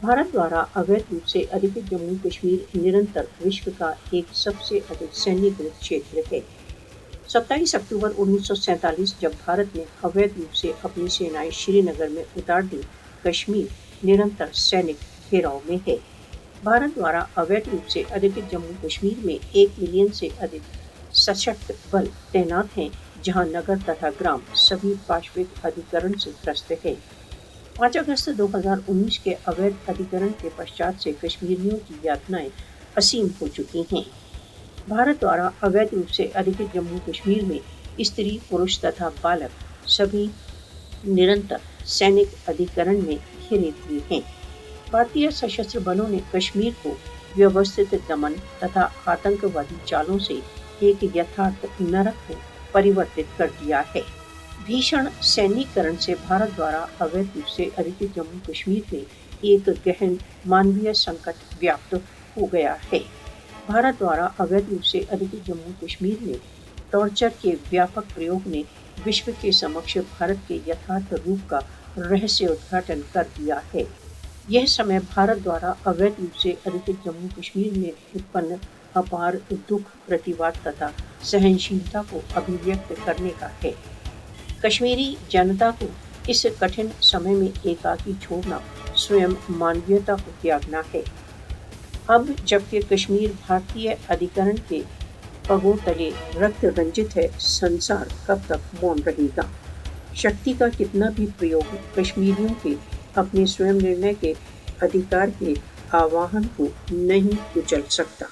भारत द्वारा अवैध रूप से अधिकृत जम्मू कश्मीर निरंतर विश्व का एक सबसे अधिक सैन्यीकृत क्षेत्र है। 27 अक्टूबर 1947 जब भारत ने अवैध रूप से अपनी सेनाएं श्रीनगर में उतार दी, कश्मीर निरंतर सैनिक घेराव में है। भारत द्वारा अवैध रूप से अधिकृत जम्मू कश्मीर में 1 मिलियन से अधिक सशक्त बल तैनात हैं, जहां नगर तथा ग्राम सभी पाशविक अधिकरण से त्रस्त है। 5 अगस्त 2019 के अवैध अधिकरण के पश्चात से कश्मीरियों की यातनाएं असीम हो चुकी हैं। भारत द्वारा अवैध रूप से अधिकृत जम्मू कश्मीर में स्त्री, पुरुष तथा बालक सभी निरंतर सैनिक अधिकरण में घिरे हुए हैं। भारतीय सशस्त्र बलों ने कश्मीर को व्यवस्थित दमन तथा आतंकवादी चालों से एक यथार्थ नरक में परिवर्तित कर दिया है। भीषण सैन्यीकरण से भारत द्वारा अवैध रूप से अधिकृत जम्मू कश्मीर में एक गहन मानवीय संकट व्याप्त हो गया है। भारत द्वारा अवैध रूप से अधिकृत जम्मू कश्मीर में टॉर्चर के व्यापक प्रयोग ने विश्व के समक्ष भारत के यथार्थ रूप का रहस्य उद्घाटन कर दिया है। यह समय भारत द्वारा अवैध रूप से अधिकृत जम्मू कश्मीर में उत्पन्न अपार दुख, प्रतिवाद तथा सहनशीलता को अभिव्यक्त करने का है। कश्मीरी जनता को इस कठिन समय में एकाकी छोड़ना स्वयं मानवीयता को त्यागना है। अब जबकि कश्मीर भारतीय अधिकरण के पगों तले रक्त रंजित है, संसार कब तक मौन रहेगा। शक्ति का कितना भी प्रयोग कश्मीरियों के अपने स्वयं निर्णय के अधिकार के आह्वान को नहीं कुचल सकता।